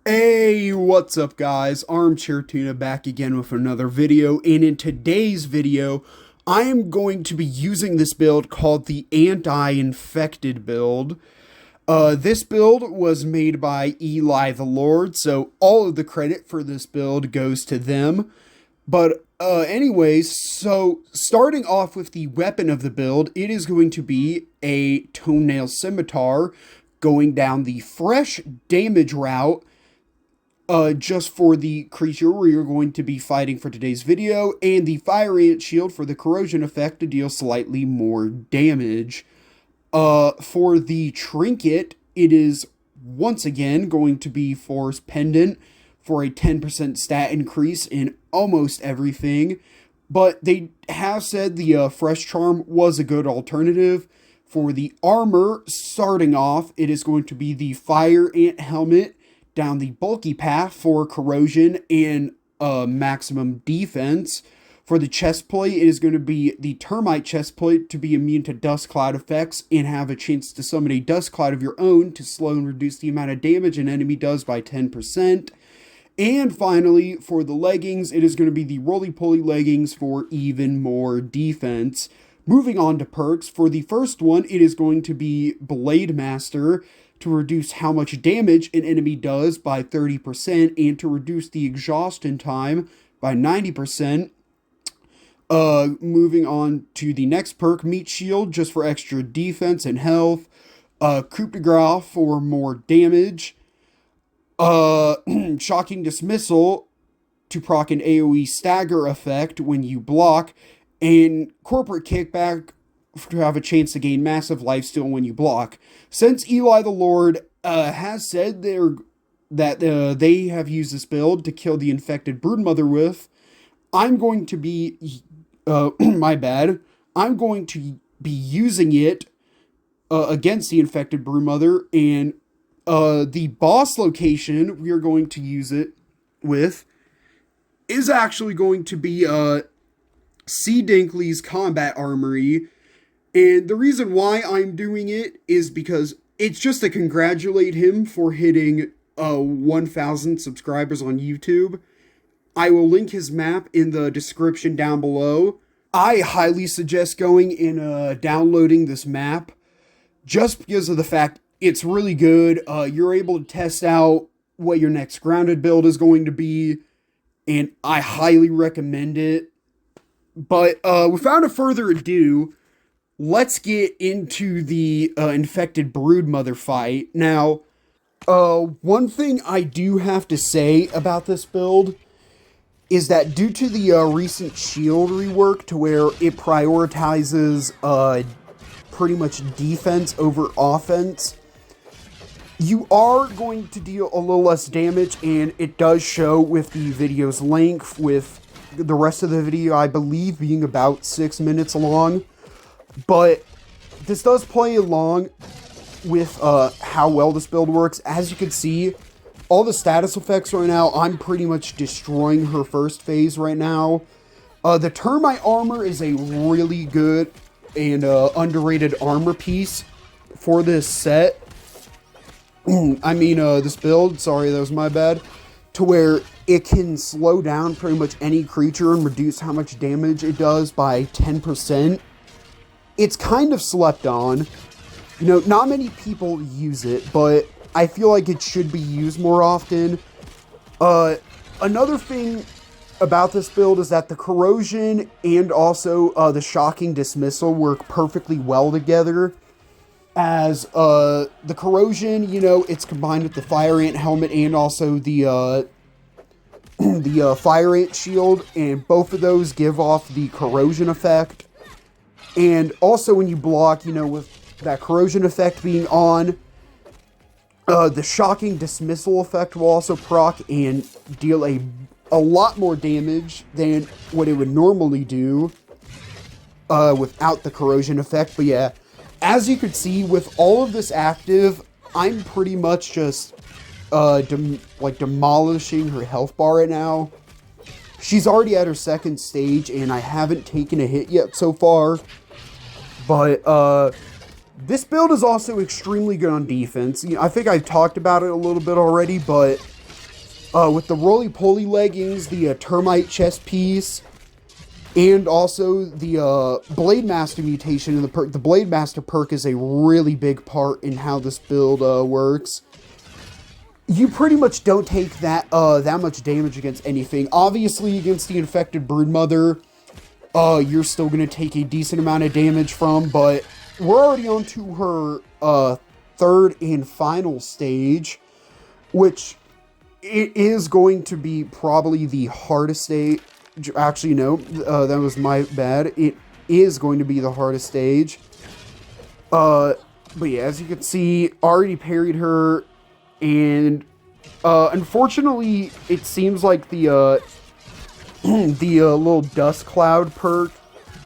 Hey, what's up guys? Armchair Tuna back again with another video, and in today's video, I am going to be using this build called the Anti-Infected build. This build was made by Eli the Lord, so all of the credit for this build goes to them. But anyways, so starting off with the weapon of the build, it is going to be a toenail scimitar going down the fresh damage route. Just for the creature we are going to be fighting for today's video, and the fire ant shield for the corrosion effect to deal slightly more damage. For the trinket, it is once again going to be Force Pendant for a 10% stat increase in almost everything, but they have said the Fresh Charm was a good alternative. For the armor, starting off, it is going to be the Fire Ant Helmet down the bulky path for corrosion and maximum defense. For the chestplate, it is going to be the termite chestplate to be immune to dust cloud effects and have a chance to summon a dust cloud of your own to slow and reduce the amount of damage an enemy does by 10%. And finally, for the leggings, it is going to be the roly-poly leggings for even more defense. Moving on to perks, for the first one, it is going to be Blade Master to reduce how much damage an enemy does by 30% and to reduce the exhaustion time by 90%. Moving on to the next perk, Meat Shield, just for extra defense and health. Coup de Grace for more damage. Shocking Dismissal to proc an AoE stagger effect when you block. And Corporate Kickback to have a chance to gain massive lifesteal when you block. Since Eli the Lord has said that they have used this build to kill the infected Broodmother with, I'm going to be, my bad, I'm going to be using it against the infected Broodmother, and the boss location we are going to use it with is actually going to be CDilnkys Combat Armory. And the reason why I'm doing it is because it's just to congratulate him for hitting 1,000 subscribers on YouTube. I will link his map in the description down below. I highly suggest going and downloading this map just because of the fact it's really good. You're able to test out what your next grounded build is going to be, and I highly recommend it. But without further ado, let's get into the infected Broodmother fight. Now, one thing I do have to say about this build is that due to the recent shield rework to where it prioritizes pretty much defense over offense, you are going to deal a little less damage, and it does show with the video's length, with the rest of the video, I believe, being about 6 minutes long. But this does play along with how well this build works. As you can see, all the status effects right now, I'm pretty much destroying her first phase right now. The termite armor is a really good and underrated armor piece for this set. I mean, this build, sorry, that was my bad. To where it can slow down pretty much any creature and reduce how much damage it does by 10%. It's kind of slept on. You know, not many people use it, but I feel like it should be used more often. Another thing about this build is that the corrosion and also the shocking dismissal work perfectly well together. As the corrosion, you know, it's combined with the fire ant helmet and also the fire ant shield, and both of those give off the corrosion effect. And also when you block, you know, with that corrosion effect being on, the shocking dismissal effect will also proc and deal a lot more damage than what it would normally do without the corrosion effect. But yeah, as you can see, with all of this active, I'm pretty much just demolishing her health bar right now. She's already at her second stage, and I haven't taken a hit yet so far. But this build is also extremely good on defense. You know, I think I've talked about it a little bit already, but with the roly-poly leggings, the termite chest piece, and also the Blade Master mutation and the perk. The Blade Master perk is a really big part in how this build works. You pretty much don't take that much damage against anything. Obviously, against the infected Broodmother, you're still going to take a decent amount of damage from, but we're already on to her third and final stage, which it is going to be probably the hardest stage. Actually, no, that was my bad. It is going to be the hardest stage. But yeah, as you can see, already parried her, and unfortunately, it seems like the little dust cloud perk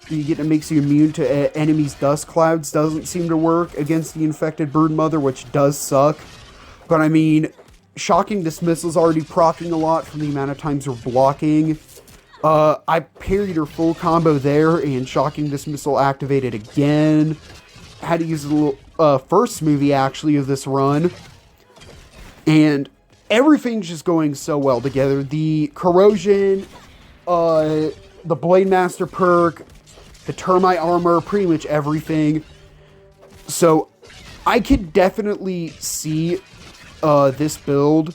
you get that makes you immune to enemies' dust clouds doesn't seem to work against the infected Broodmother, which does suck. But I mean, Shocking Dismissal's already proccing a lot from the amount of times you're blocking. I parried her full combo there, and Shocking Dismissal activated again. Had to use the little, first smoothie, actually, of this run. And everything's just going so well together. The Corrosion, the Blade Master perk, the Termite armor, pretty much everything. So, I could definitely see this build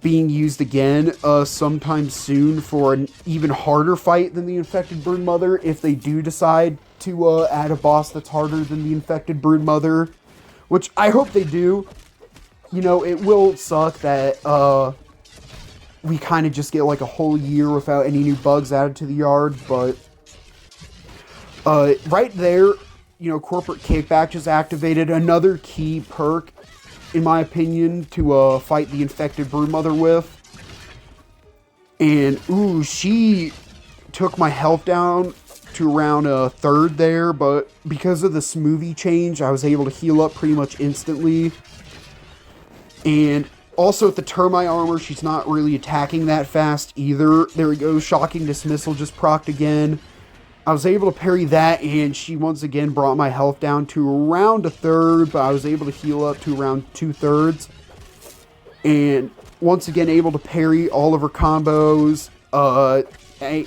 being used again sometime soon for an even harder fight than the infected Broodmother, if they do decide to add a boss that's harder than the infected Broodmother, which I hope they do. You know, it will suck that we kind of just get like a whole year without any new bugs added to the yard, but right there, you know, Corporate Kickback just activated another key perk, in my opinion, to fight the infected Broodmother with. And, ooh, she took my health down to around a third there, but because of the smoothie change, I was able to heal up pretty much instantly. And also with the Termite armor, she's not really attacking that fast either. There we go, Shocking Dismissal just procced again. I was able to parry that, and she once again brought my health down to around a third, but I was able to heal up to around 2/3. And once again, able to parry all of her combos,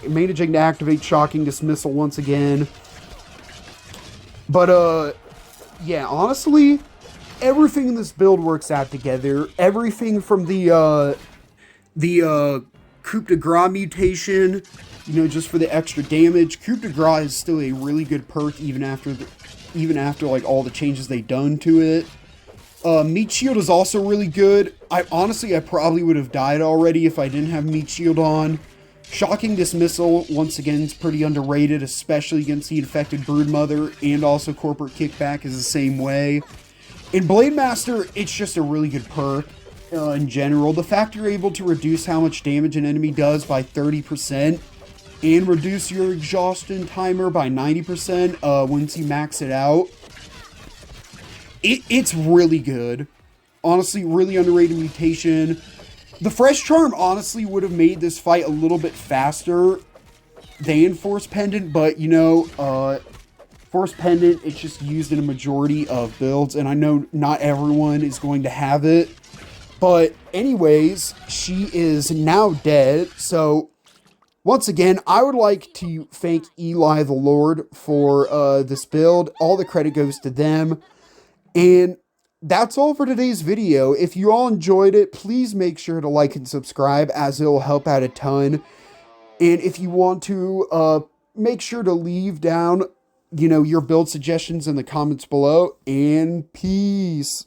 managing to activate Shocking Dismissal once again. But, yeah, honestly, everything in this build works out together. Everything from the Coup de Grace mutation, you know, just for the extra damage. Coup de Grace is still a really good perk even after like all the changes they've done to it. Meat Shield is also really good. I probably would have died already if I didn't have Meat Shield on. Shocking Dismissal, once again, is pretty underrated, especially against the infected Broodmother, and also Corporate Kickback is the same way. In Blade Master, it's just a really good perk in general. The fact you're able to reduce how much damage an enemy does by 30%, and reduce your exhaustion timer by 90% once you max it out. It's really good. Honestly, really underrated mutation. The Fresh Charm honestly would have made this fight a little bit faster than Force Pendant, but you know, Force Pendant, it's just used in a majority of builds, and I know not everyone is going to have it. But anyways, she is now dead, so once again, I would like to thank Eli the Lord for this build. All the credit goes to them. And that's all for today's video. If you all enjoyed it, please make sure to like and subscribe, as it will help out a ton. And if you want to, make sure to leave down, you know, your build suggestions in the comments below. And peace.